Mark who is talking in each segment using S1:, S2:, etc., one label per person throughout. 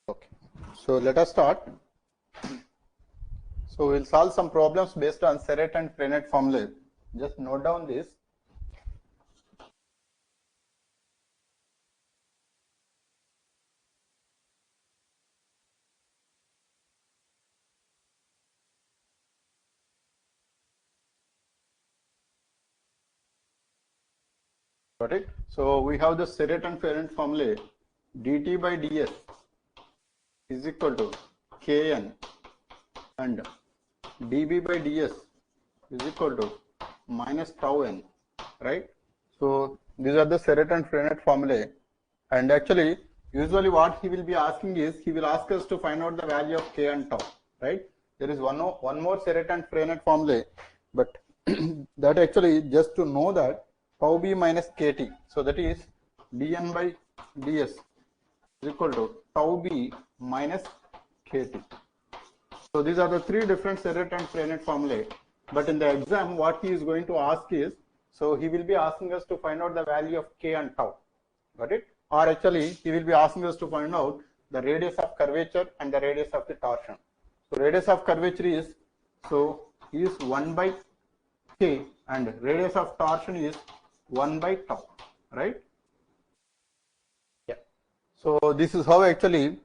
S1: Okay, so let us start. So we'll solve some problems based on Serret and Frenet formulae. Just note down this. Got it? So we have the Serret and Frenet formulae. dt by ds is equal to kn and dB by ds is equal to minus tau n, right? So these are the Serret and Frenet formulae, and actually usually what he will be asking is he will ask us to find out the value of k and tau, right? There is one more Serret and Frenet formulae, but that actually just to know that tau b minus kt, so that is dn by ds is equal to tau b minus kt. So these are the three different Serret and Frenet formulae. But in the exam, what he is going to ask is, so he will be asking us to find out the value of k and tau. Got it? Or actually, he will be asking us to find out the radius of curvature and the radius of the torsion. So radius of curvature is 1 by k and radius of torsion is 1 by tau, right? Yeah. So this is how actually,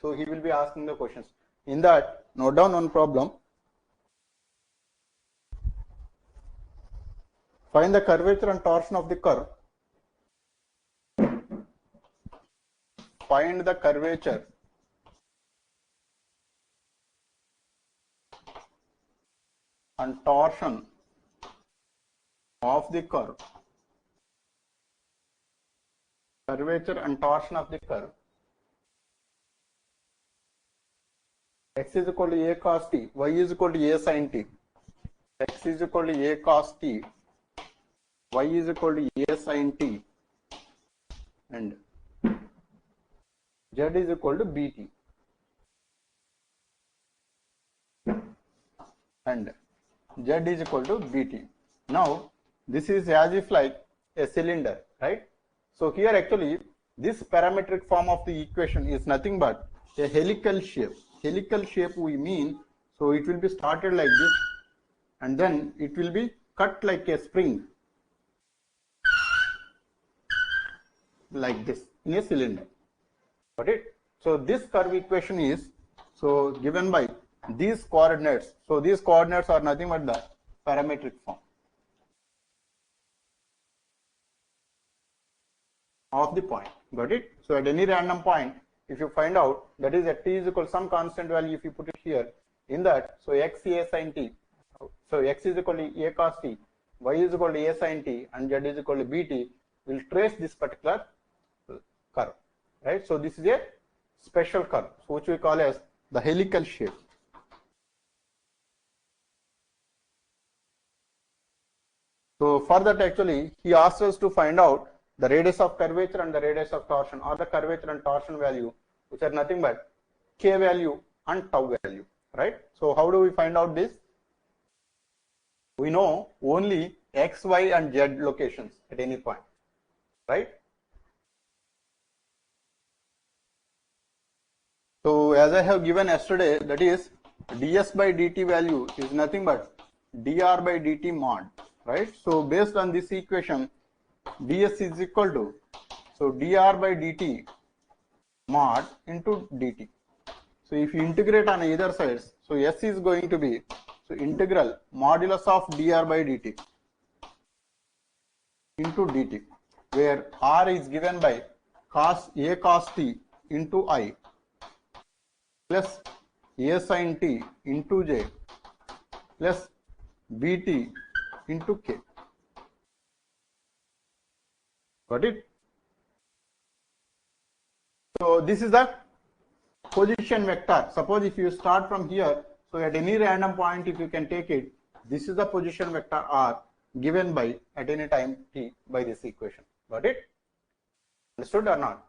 S1: so he will be asking the questions. In that, note down one problem. Find the curvature and torsion of the curve. Find the curvature and torsion of the curve. Curvature and torsion of the curve. X is equal to a cos t, y is equal to a sin t. X is equal to a cos t, y is equal to a sin t, and z is equal to bt. And z is equal to bt. Now, this is as if like a cylinder, right? So here actually, this parametric form of the equation is nothing but a helical shape. Helical shape we mean, so it will be started like this, and then it will be cut like a spring, like this in a cylinder. Got it? So this curve equation is so given by these coordinates. So these coordinates are nothing but the parametric form of the point. Got it? So at any random point, if you find out that is at t is equal to some constant value, if you put it here in that, so x a sin t, so x is equal to a cos t, y is equal to a sin t, and z is equal to bt, will trace this particular curve, right? So this is a special curve, so which we call as the helical shape. So for that actually he asked us to find out the radius of curvature and the radius of torsion, or the curvature and torsion value, which are nothing but k value and tau value, right? So how do we find out this? We know only x, y and z locations at any point, right? So as I have given yesterday, that is ds by dt value is nothing but dr by dt mod, right? So based on this equation, ds is equal to, so dr by dt mod into dt. So if you integrate on either sides, so s is going to be, so integral modulus of dr by dt into dt, where r is given by a cos t into I plus a sin t into j plus bt into k. Got it? So this is the position vector. Suppose if you start from here, so at any random point, if you can take it, this is the position vector r given by at any time t by this equation. Got it? Understood or not?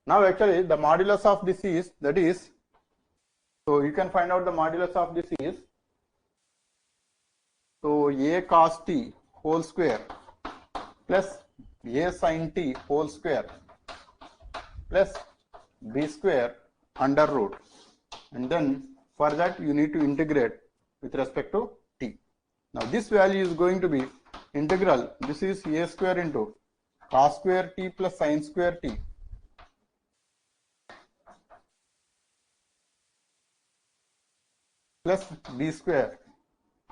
S1: Now actually the modulus of this is, that is, so you can find out the modulus of this is, so a cos t whole square plus a sin t whole square plus b square under root, and then for that you need to integrate with respect to t. Now this value is going to be integral, this is a square into cos square t plus sin square t plus b square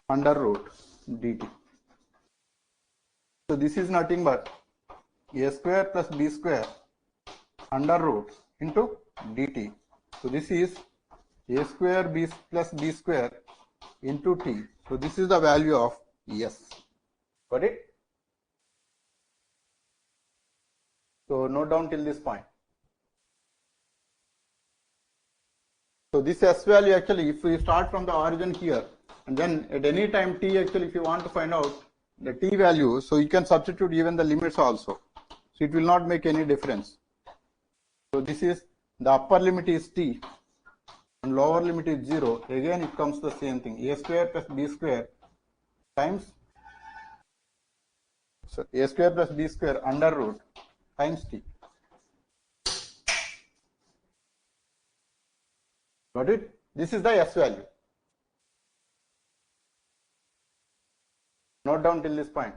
S1: under root dt. So this is nothing but a square plus b square under root into dt. So this is a square b plus b square into t. So this is the value of s. Got it? So note down till this point. So this s value actually, if we start from the origin here, and then at any time t actually, if you want to find out the t value, so you can substitute even the limits also. So it will not make any difference. So this is the upper limit is t and lower limit is 0. Again it comes the same thing, a square plus b square times, so a square plus b square under root times t. Got it? This is the s value. Note down till this point.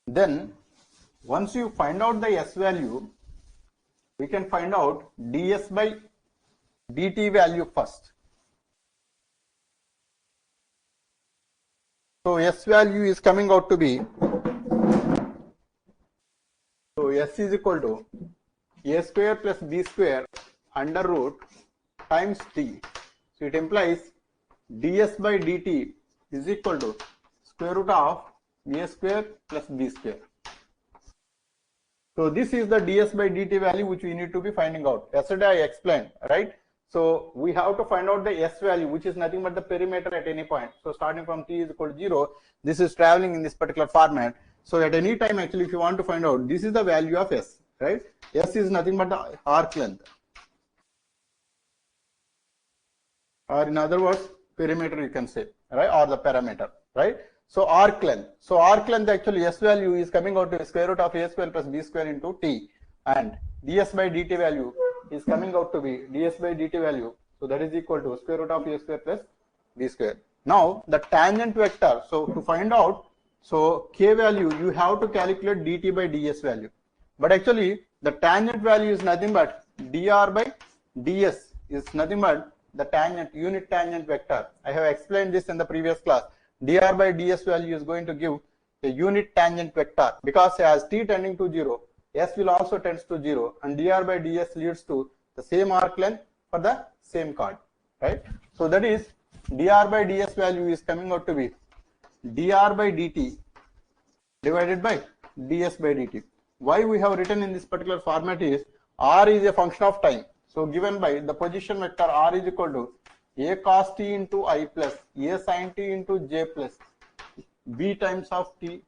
S1: Then once you find out the s value, we can find out ds by dt value first. So s value is coming out to be, so s is equal to a square plus b square under root times t. So it implies ds by dt is equal to square root of a square plus b square. So this is the ds by dt value which we need to be finding out. Yesterday I explained, right? So we have to find out the s value, which is nothing but the perimeter at any point. So starting from t is equal to 0, this is traveling in this particular format. So at any time actually, if you want to find out, this is the value of s, right? S is nothing but the arc length, or in other words perimeter you can say, right, or the parameter, right? So arc length. So arc length actually s value is coming out to square root of a square plus b square into t, and ds by dt value is coming out to be ds by dt value. So that is equal to square root of a square plus b square. Now the tangent vector. So to find out, so k value you have to calculate dt by ds value, but actually the tangent value is nothing but dr by ds is nothing but the tangent, unit tangent vector. I have explained this in the previous class. Dr by ds value is going to give a unit tangent vector, because as t tending to 0, s will also tends to 0, and dr by ds leads to the same arc length for the same chord, right? So that is dr by ds value is coming out to be dr by dt divided by ds by dt. Why we have written in this particular format is r is a function of time. So given by the position vector r is equal to a cos t into I plus a sin t into j plus b times of t.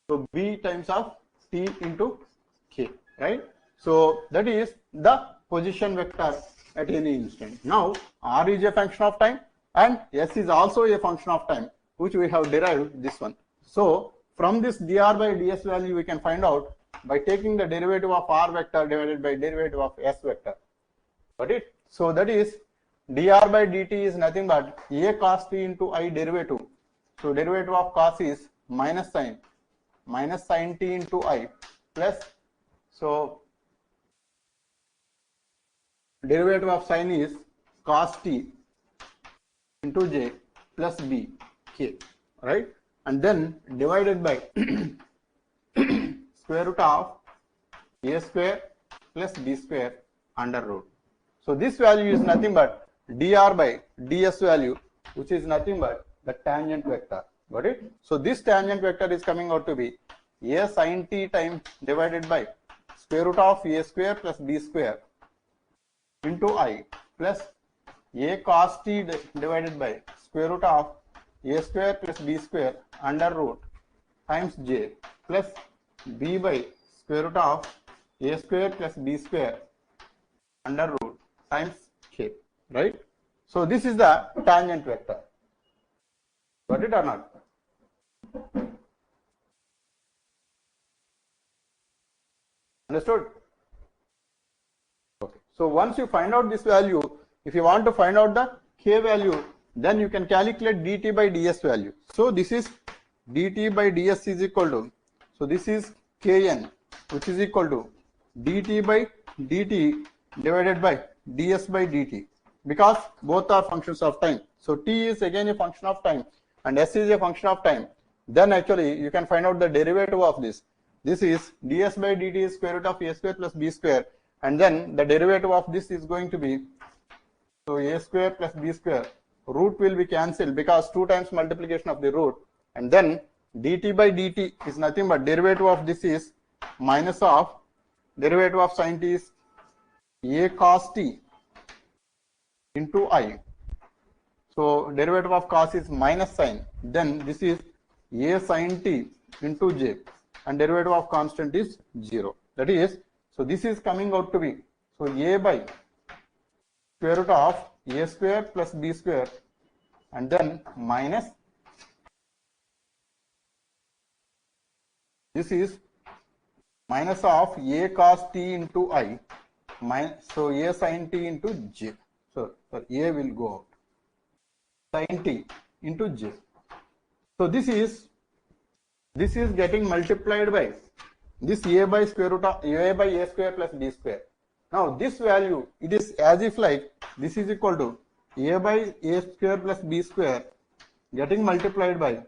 S1: So b times of t into k, right? So that is the position vector at any instant. Now r is a function of time and s is also a function of time, which we have derived this one. So from this dr by ds value we can find out by taking the derivative of r vector divided by derivative of s vector. Got it? So that is dr by dt is nothing but a cos t into I derivative. So derivative of cos is minus sin t into I plus, so derivative of sin is cos t into j plus b k, right? And then divided by square root of a square plus b square under root. So this value is nothing but dr by ds value, which is nothing but the tangent vector. Got it? So this tangent vector is coming out to be a sin t times divided by square root of a square plus b square into I plus a cos t divided by square root of a square plus b square under root times j plus b by square root of a square plus b square under root times k, right? So this is the tangent vector. Got it or not? Understood? Okay. So once you find out this value, if you want to find out the k value, then you can calculate dt by ds value. So this is dt by ds is equal to, so this is kn, which is equal to dt by dt divided by ds by dt, because both are functions of time. So t is again a function of time and s is a function of time. Then actually you can find out the derivative of this. This is ds by dt is square root of a square plus b square, and then the derivative of this is going to be, so a square plus b square, root will be cancelled because 2 times multiplication of the root, and then dt by dt is nothing but derivative of this is minus of derivative of sin t is a cos t into I. So derivative of cos is minus sin, then this is a sin t into j, and derivative of constant is 0. That is, so this is coming out to be, so a by square root of a square plus b square, and then minus, this is minus of a cos t into I, so a sin t into j. So a will go out, sin t into j. So this is getting multiplied by this a by square root of a by a square plus b square. Now this value, it is as if like this is equal to a by a square plus b square getting multiplied by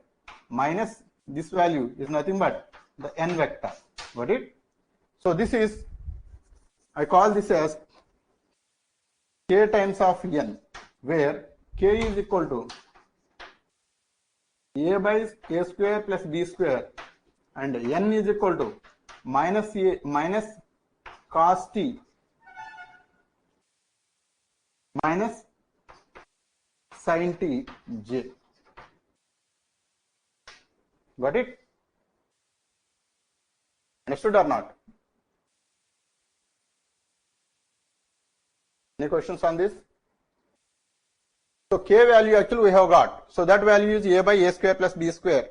S1: minus this value is nothing but the n vector. Got it? So this is, I call this as k times of n, where k is equal to a by a square plus b square, and n is equal to minus a minus cos t minus sin t j. Got it? Understood or not? Any questions on this? So k value actually we have got. So that value is a by a square plus b square,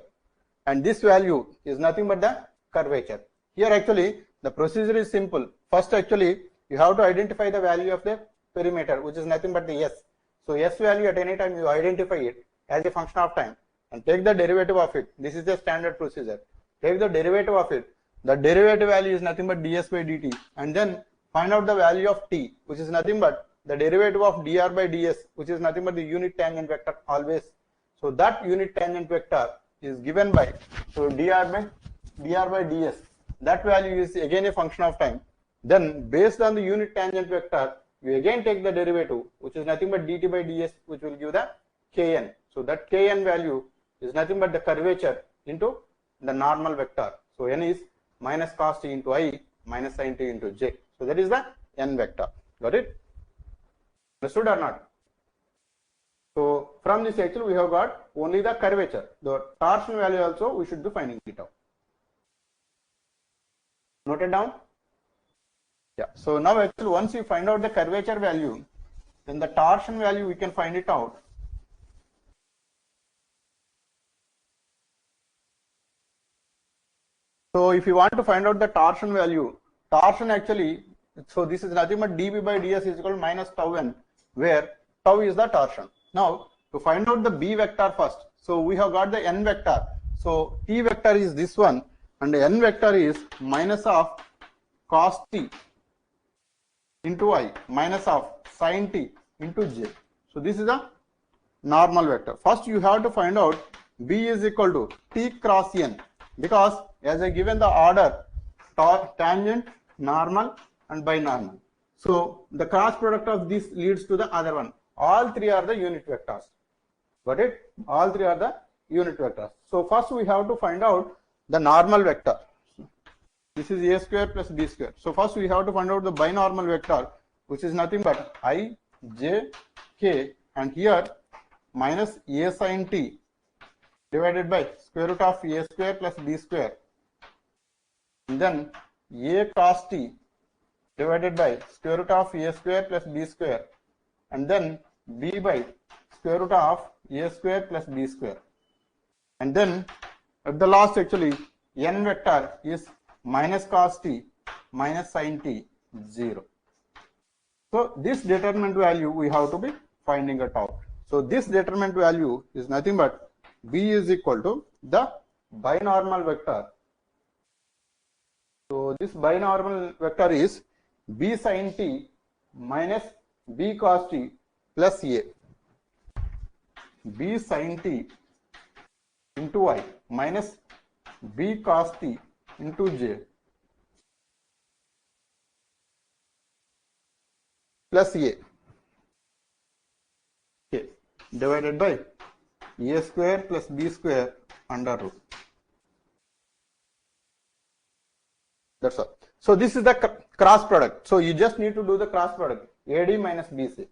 S1: and this value is nothing but the curvature. Here actually the procedure is simple. First actually you have to identify the value of the perimeter, which is nothing but the s. So s value at any time you identify it as a function of time and take the derivative of it. This is the standard procedure. Take the derivative of it. The derivative value is nothing but ds by dt, and then find out the value of t, which is nothing but the derivative of dr by ds, which is nothing but the unit tangent vector always. So that unit tangent vector is given by, so dr by ds, that value is again a function of time. Then based on the unit tangent vector, we again take the derivative, which is nothing but dt by ds, which will give the kn. So that kn value is nothing but the curvature into the normal vector. So n is minus cos t into I minus sin t into j. So that is the n vector. Got it? Understood or not? So from this actually we have got only the curvature. The torsion value also we should be finding it out. Noted down? Yeah. So now actually once you find out the curvature value, then the torsion value we can find it out. So if you want to find out the torsion value, torsion actually, so this is nothing but dB by ds is equal to minus tau n, where tau is the torsion. Now to find out the b vector first, so we have got the n vector. So t vector is this one, and the n vector is minus of cos t into I minus of sin t into j. So this is a normal vector. First you have to find out b is equal to t cross n, because as I given the order tangent, normal and binormal. So the cross product of this leads to the other one. All three are the unit vectors. Got it? All three are the unit vectors. So first we have to find out the normal vector. This is a square plus b square. So first we have to find out the binormal vector, which is nothing but I, j, k, and here minus a sin t divided by square root of a square plus b square, and then a cos t divided by square root of a square plus b square, and then b by square root of a square plus b square. and then at the last actually n vector is minus cos t minus sin t 0. So this determinant value we have to be finding it out. So this determinant value is nothing but b is equal to the binormal vector. So this binormal vector is b sin t minus b cos t plus a. B sin t into I minus b cos t into j plus a, okay, divided by a square plus b square under root. That's all. So this is the cross product. So you just need to do the cross product, AD minus BC.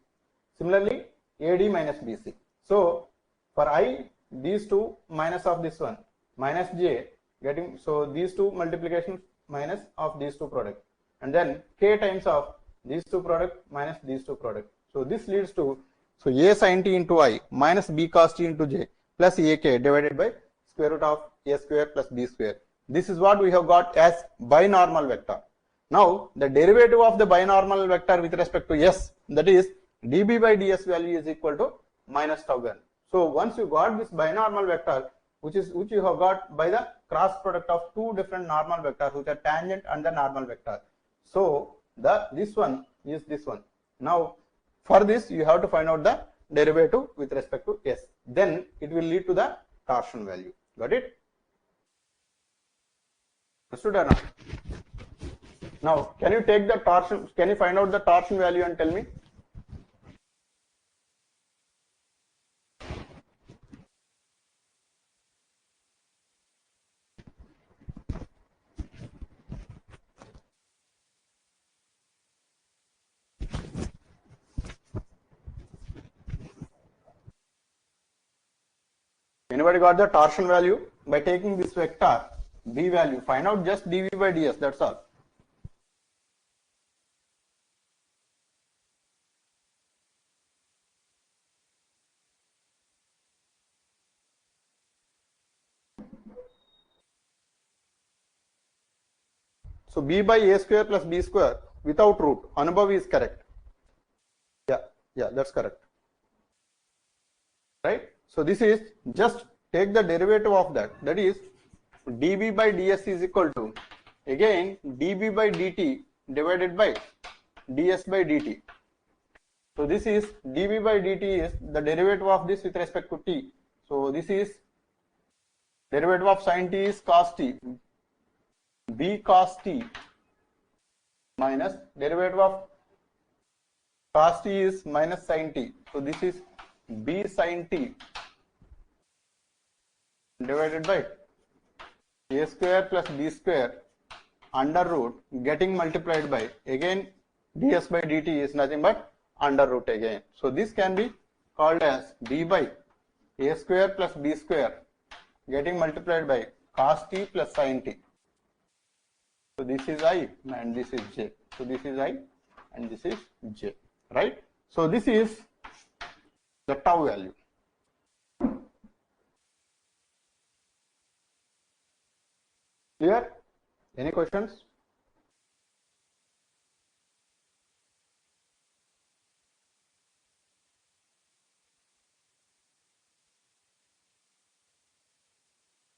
S1: Similarly, AD minus BC. So for I, these two minus of this one minus j getting, so these two multiplications minus of these two products, and then k times of these two product minus these two product. So this leads to, so a sin t into I minus b cos t into j plus ak divided by square root of a square plus b square. This is what we have got as binormal vector. Now the derivative of the binormal vector with respect to s, that is db by ds value is equal to minus tau n. So once you got this binormal vector, which you have got by the cross product of two different normal vectors, which are tangent and the normal vector. So this one is this one. Now for this you have to find out the derivative with respect to s. Then it will lead to the torsion value. Got it? Understood or not? Now can you take the torsion? Can you find out the torsion value and tell me? Anybody got the torsion value? By taking this vector b value, find out just dv by ds, that's all. So b by a square plus b square without root, Anubhav is correct. Yeah, that's correct. Right? So this is just take the derivative of that, that is db by ds is equal to again db by dt divided by ds by dt. So this is db by dt is the derivative of this with respect to t. So this is derivative of sin t is cos t, b cos t minus derivative of cos t is minus sin t. So this is b sin t divided by a square plus b square under root getting multiplied by again ds by dt is nothing but under root again. So this can be called as b by a square plus b square getting multiplied by cos t plus sin t. So this is I and this is j. So this is I and this is j, right? So this is the tau value. Clear? Any questions?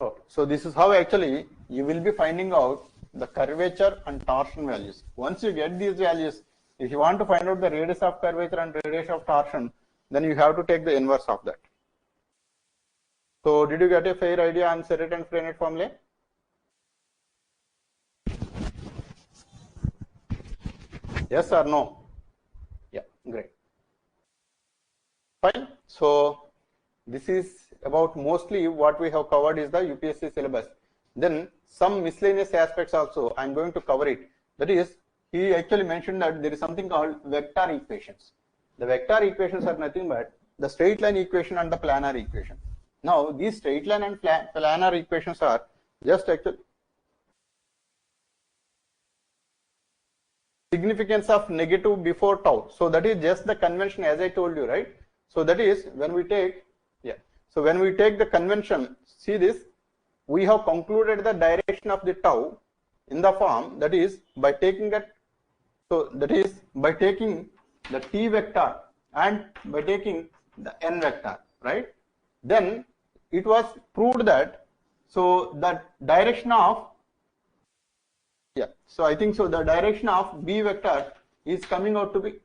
S1: Okay. So this is how actually you will be finding out the curvature and torsion values. Once you get these values, if you want to find out the radius of curvature and radius of torsion, then you have to take the inverse of that. So did you get a fair idea on Serret and Frenet formulae? Yes or no? Yeah, great. Fine. So this is about mostly what we have covered is the UPSC syllabus. Then some miscellaneous aspects also I am going to cover it. That is, he actually mentioned that there is something called vector equations. The vector equations are nothing but the straight line equation and the planar equation. Now these straight line and planar equations are just actually significance of negative before tau. So that is just the convention as I told you, right? So that is when we take, So when we take the convention, see this, we have concluded the direction of the tau in the form that is by taking that, so that is by taking the t vector and by taking the n vector, right? Then it was proved that, so the direction of, yeah, so I think so the direction of b vector is coming out to be,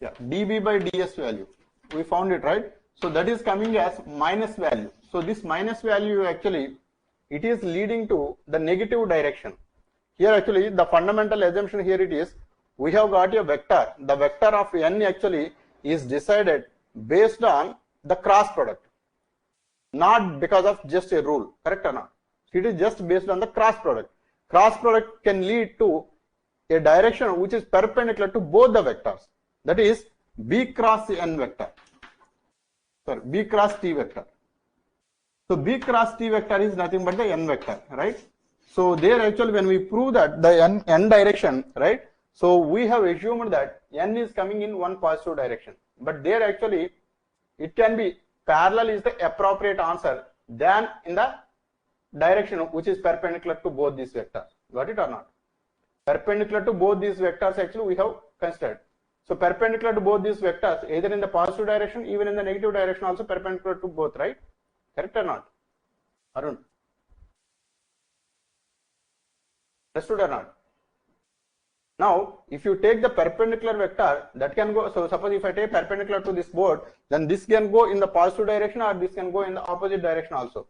S1: yeah, dB by ds value. We found it, right? So that is coming as minus value. So this minus value actually, it is leading to the negative direction. Here actually the fundamental assumption here it is, we have got a vector. The vector of n actually is decided based on the cross product, not because of just a rule, correct or not? It is just based on the cross product. Cross product can lead to a direction which is perpendicular to both the vectors, that is b cross n vector, sorry, b cross t vector. So b cross t vector is nothing but the n vector, right? So there actually when we prove that the n direction, right? So we have assumed that n is coming in one positive direction, but there actually it can be parallel is the appropriate answer than in the direction which is perpendicular to both these vectors. Got it or not? Perpendicular to both these vectors actually we have considered. So perpendicular to both these vectors, either in the positive direction, even in the negative direction also perpendicular to both, right? Correct or not? Arun? Understood or not? Now, if you take the perpendicular vector, that can go, so suppose if I take perpendicular to this board, then this can go in the positive direction or this can go in the opposite direction also.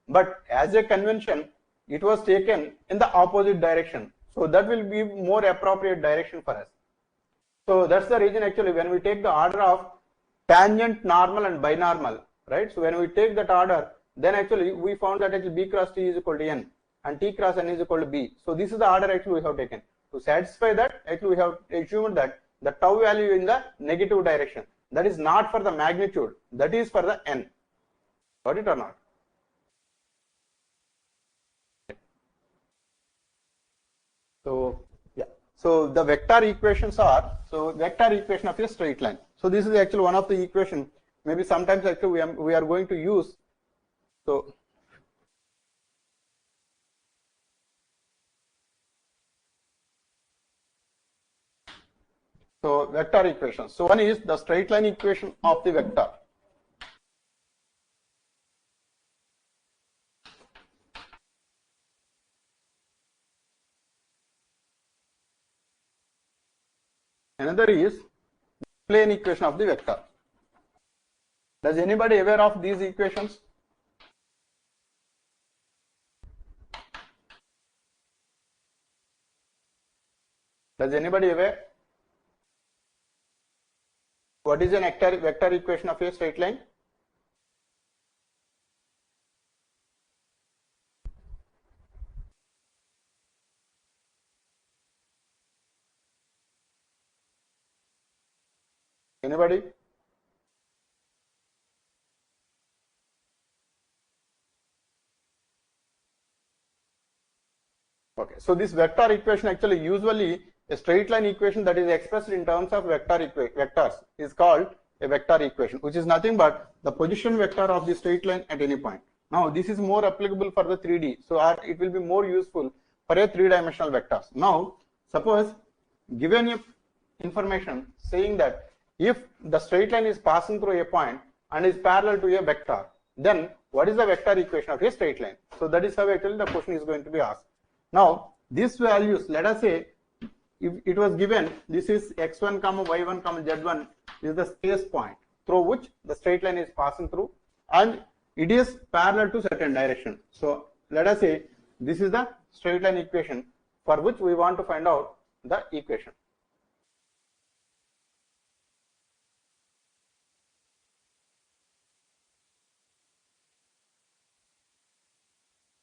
S1: But as a convention, it was taken in the opposite direction. So that will be more appropriate direction for us. So that's the reason actually when we take the order of tangent, normal and binormal, right? So when we take that order, then actually we found that actually b cross t is equal to n and t cross n is equal to b. So this is the order actually we have taken. To satisfy that, actually we have assumed that the tau value in the negative direction. That is not for the magnitude, that is for the n. Got it or not? So yeah. So the vector equations are, so vector equation of a straight line. So this is actually one of the equation. Maybe sometimes actually we are going to use. So vector equation. So one is the straight line equation of the vector. Another is plane equation of the vector. Does anybody aware of these equations? Does anybody aware? What is an vector equation of a straight line? Anybody? Okay, so this vector equation actually usually a straight line equation that is expressed in terms of vectors is called a vector equation, which is nothing but the position vector of the straight line at any point. Now this is more applicable for the 3D, so it will be more useful for a 3-dimensional vectors. Now suppose given a information saying that if the straight line is passing through a point and is parallel to a vector, then what is the vector equation of a straight line? So that is how actually the question is going to be asked. Now these values, let us say if it was given, this is x1, y1, z1 is the space point through which the straight line is passing through and it is parallel to certain direction. So let us say this is the straight line equation for which we want to find out the equation.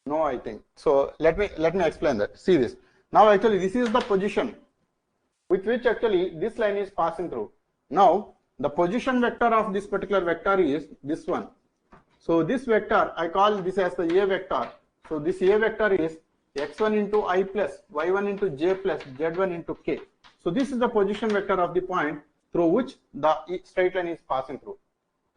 S1: No, I think so. Let me explain that. See this. Now actually this is the position with which actually this line is passing through. Now the position vector of this particular vector is this one. So this vector I call this as the A vector. So this A vector is x1 into I plus y1 into j plus z1 into k. So this is the position vector of the point through which the straight line is passing through.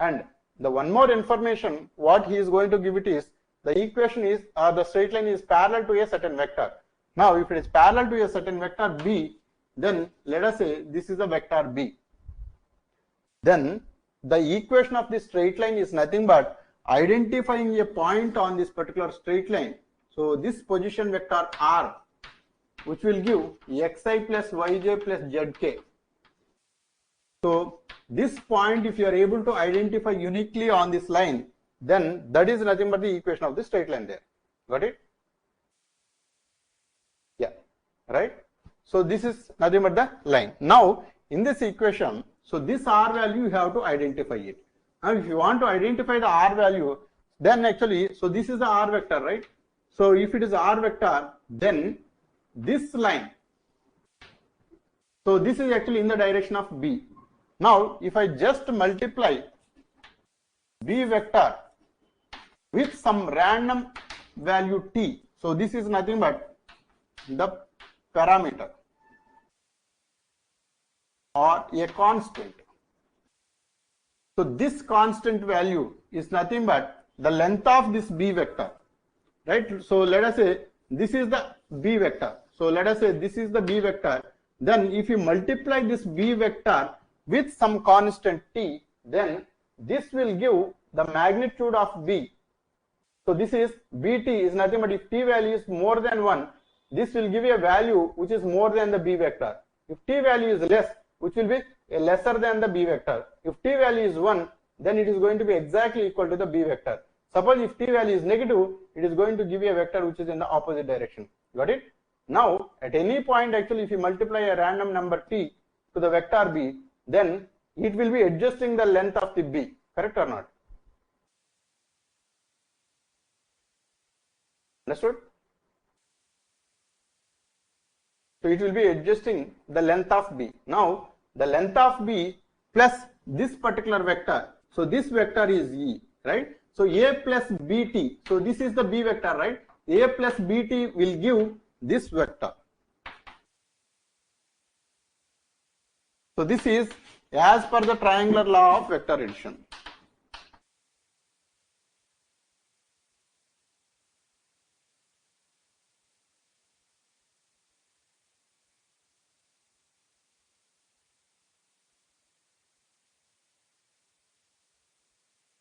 S1: And the one more information what he is going to give it is the equation is the straight line is parallel to a certain vector. Now if it is parallel to a certain vector b, then let us say this is a vector b. Then the equation of this straight line is nothing but identifying a point on this particular straight line. So this position vector r, which will give xi plus yj plus zk. So this point, if you are able to identify uniquely on this line, then that is nothing but the equation of the straight line there. Got it? Yeah, right. So this is nothing but the line. Now in this equation, so this r value you have to identify it. Now if you want to identify the r value, then actually, so this is the r vector, right? So if it is r vector, then this line, so this is actually in the direction of b. Now if I just multiply b vector with some random value t, so this is nothing but the parameter or a constant. So this constant value is nothing but the length of this b vector, right? So let us say this is the b vector. So let us say this is the b vector. Then if you multiply this b vector with some constant t, then this will give the magnitude of b. So this is bt is nothing but if t value is more than 1, this will give you a value which is more than the b vector. If t value is less, which will be lesser than the b vector. If t value is 1, then it is going to be exactly equal to the b vector. Suppose if t value is negative, it is going to give you a vector which is in the opposite direction. Got it? Now at any point actually if you multiply a random number t to the vector b, then it will be adjusting the length of the b. Correct or not? Understood? So it will be adjusting the length of b. Now the length of b plus this particular vector. So this vector is e, right? So a plus bt. So this is the b vector, right? A plus bt will give this vector. So this is as per the triangular law of vector addition.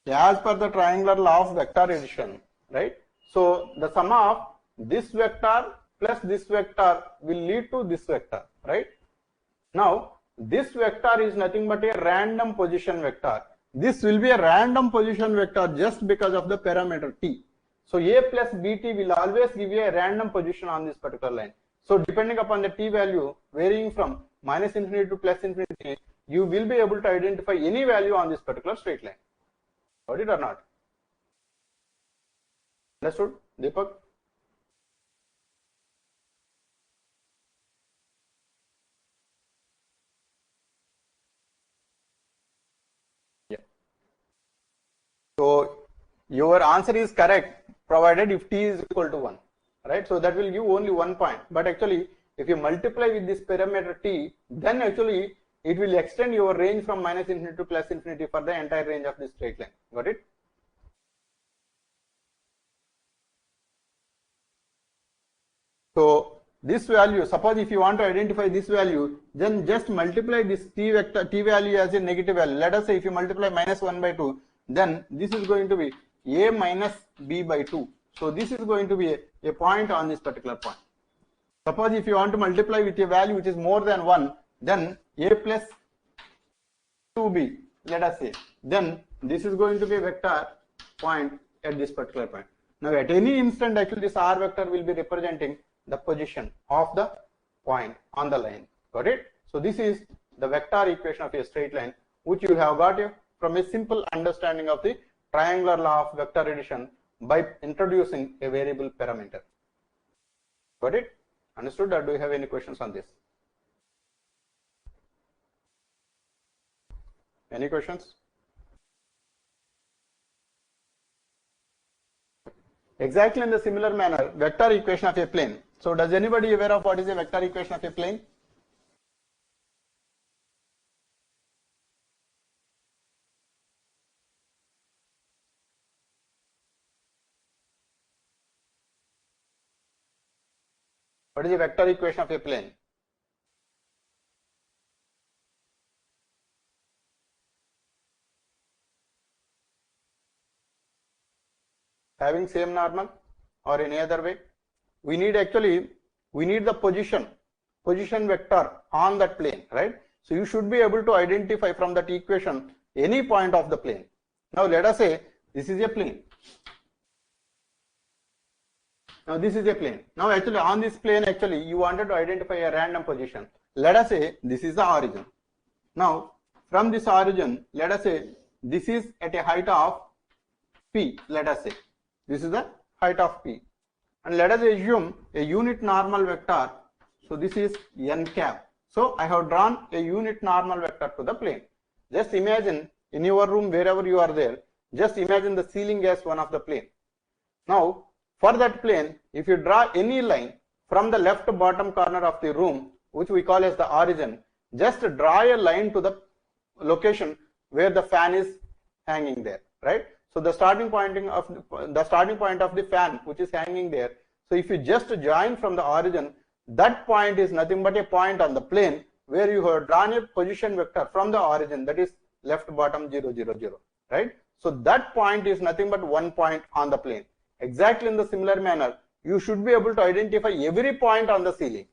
S1: As per the triangular law of vector addition, right? So the sum of this vector plus this vector will lead to this vector, right? Now this vector is nothing but a random position vector. This will be a random position vector just because of the parameter t. So a plus bt will always give you a random position on this particular line. So depending upon the t value varying from minus infinity to plus infinity, you will be able to identify any value on this particular straight line. Got it or not? Understood, Deepak? Yeah. So your answer is correct provided if t is equal to 1, right? So that will give only 1 point. But actually if you multiply with this parameter t, then actually it will extend your range from minus infinity to plus infinity for the entire range of this straight line. Got it? So this value, suppose if you want to identify this value, then just multiply this t vector, t value as a negative value. Let us say if you multiply minus 1 by 2, then this is going to be a minus b by 2. So this is going to be a point on this particular point. Suppose if you want to multiply with a value which is more than 1, then a plus 2b, let us say, then this is going to be a vector point at this particular point. Now at any instant actually this r vector will be representing the position of the point on the line. Got it? So this is the vector equation of a straight line which you have got from a simple understanding of the triangular law of vector addition by introducing a variable parameter. Got it? Understood? Or do you have any questions on this? Any questions? Exactly in the similar manner, vector equation of a plane. So does anybody aware of what is a vector equation of a plane? What is the vector equation of a plane? Having same normal or any other way? We need the position vector on that plane, right? So you should be able to identify from that equation any point of the plane. Now let us say this is a plane. Now this is a plane. Now actually on this plane actually you wanted to identify a random position. Let us say this is the origin. Now from this origin, let us say this is at a height of P. Let us say this is the height of P. And let us assume a unit normal vector. So this is n cap. So I have drawn a unit normal vector to the plane. Just imagine in your room, wherever you are there, just imagine the ceiling as one of the plane. Now for that plane, if you draw any line from the left bottom corner of the room, which we call as the origin, just draw a line to the location where the fan is hanging there, right? So the starting point of the fan, which is hanging there. So if you just join from the origin, that point is nothing but a point on the plane where you have drawn a position vector from the origin, that is left bottom 0, 0, 0, right? So that point is nothing but one point on the plane. Exactly in the similar manner, you should be able to identify every point on the ceiling.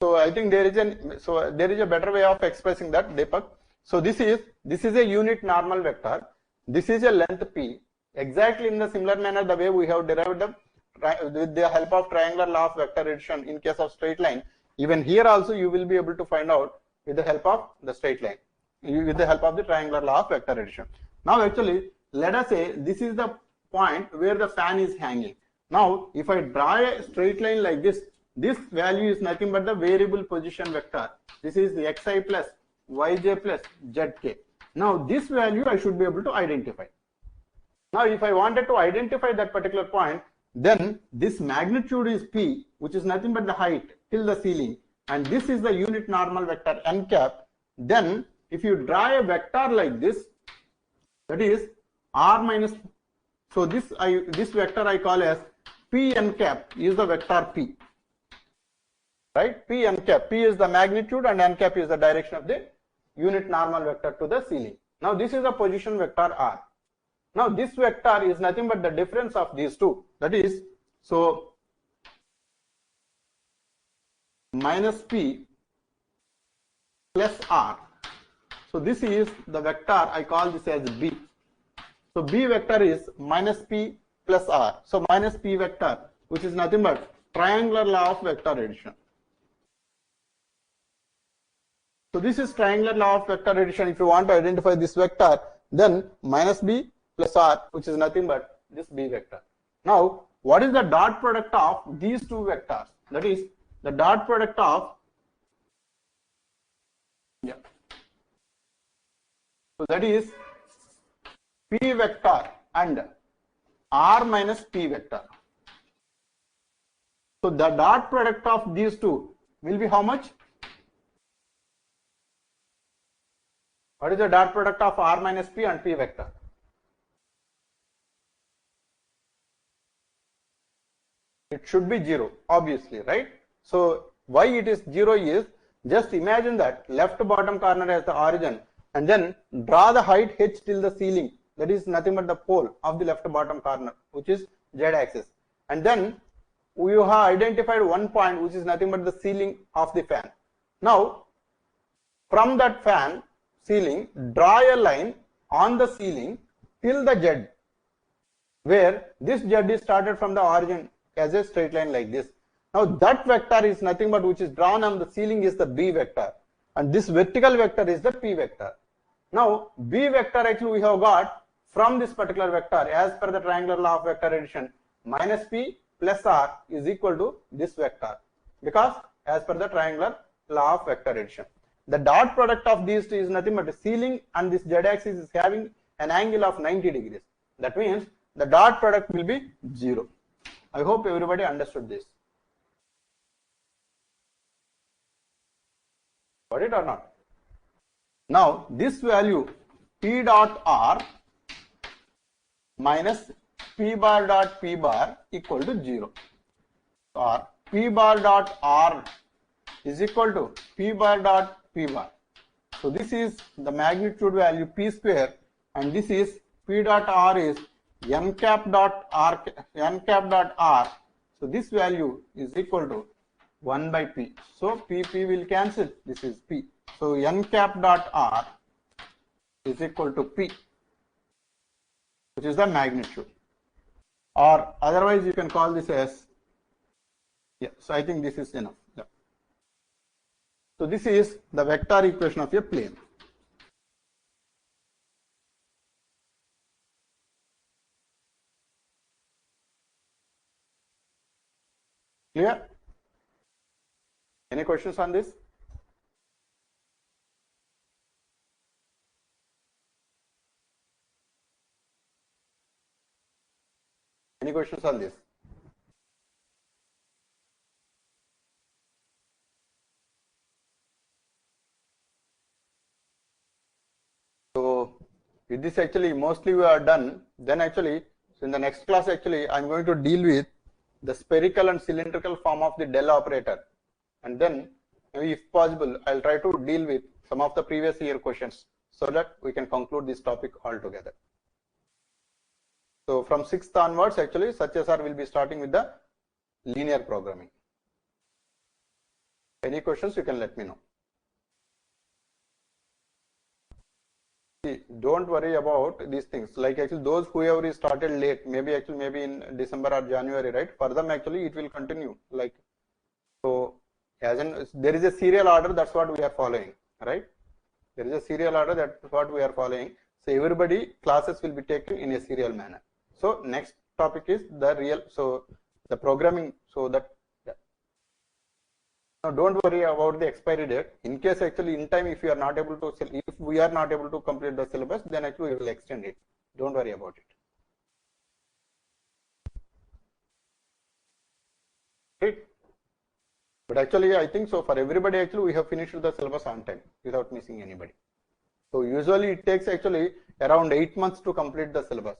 S1: So I think there is a better way of expressing that, Deepak. So this is a unit normal vector. This is a length P. Exactly in the similar manner, the way we have derived them with the help of triangular law of vector addition in case of straight line. Even here also you will be able to find out with the help of the straight line, with the help of the triangular law of vector addition. Now actually, let us say this is the point where the fan is hanging. Now if I draw a straight line like this, this value is nothing but the variable position vector. This is the xi plus yj plus zk. Now this value I should be able to identify. Now if I wanted to identify that particular point, then this magnitude is P, which is nothing but the height till the ceiling, and this is the unit normal vector n cap. Then if you draw a vector like this, that is r minus, so this vector I call as P n cap is the vector P, right? P n cap, P is the magnitude and n cap is the direction of the unit normal vector to the ceiling. Now this is the position vector r. Now this vector is nothing but the difference of these two, that is, so minus P plus R. So this is the vector, I call this as B. So B vector is minus P plus R. So minus P vector, which is nothing but triangular law of vector addition. So this is triangular law of vector addition. If you want to identify this vector, then minus B plus R, which is nothing but this B vector. Now, what is the dot product of these two vectors? That is the dot product of, so that is P vector and R minus P vector. So the dot product of these two will be how much? What is the dot product of R minus P and P vector? It should be 0, obviously, right? So why it is 0 is, just imagine that left bottom corner as the origin and then draw the height h till the ceiling, that is nothing but the pole of the left bottom corner, which is z axis, and then we have identified one point which is nothing but the ceiling of the fan. Now from that fan ceiling, draw a line on the ceiling till the z, where this z is started from the origin as a straight line like this. Now that vector is nothing but which is drawn on the ceiling is the B vector, and this vertical vector is the P vector. Now B vector actually we have got from this particular vector as per the triangular law of vector addition, minus P plus R is equal to this vector, because as per the triangular law of vector addition, the dot product of these two is nothing but the ceiling and this z axis is having an angle of 90 degrees. That means the dot product will be 0. I hope everybody understood this. Got it or not? Now this value P dot R minus P bar dot P bar equal to 0, or P bar dot R is equal to P bar dot P bar. So this is the magnitude value P square, and this is P dot R is n cap dot R, n cap dot R. So this value is equal to 1 by P. So P will cancel. This is P. So n cap dot R is equal to P, which is the magnitude. Or otherwise you can call this as, yeah, so I think this is enough. Yeah. So this is the vector equation of a plane. Clear? Any questions on this? Any questions on this? So with this actually mostly we are done. Then actually, so in the next class actually I am going to deal with the spherical and cylindrical form of the del operator, and then maybe if possible I'll try to deal with some of the previous year questions so that we can conclude this topic altogether. So from 6th onwards actually Satya sir will be starting with the linear programming. Any questions you can let me know. See, don't worry about these things. Like actually those whoever is started late, maybe in December or January, right? For them actually it will continue. Like, so as in there is a serial order, that's what we are following, right? There is a serial order, that's what we are following. So everybody classes will be taken in a serial manner. So next topic is the real, so the programming, so that, yeah. Now don't worry about the expiry date. In case actually in time, if you are not able to, if we are not able to complete the syllabus, then actually we will extend it. Don't worry about it. Right? But actually I think so for everybody actually we have finished the syllabus on time without missing anybody. So usually it takes actually around 8 months to complete the syllabus.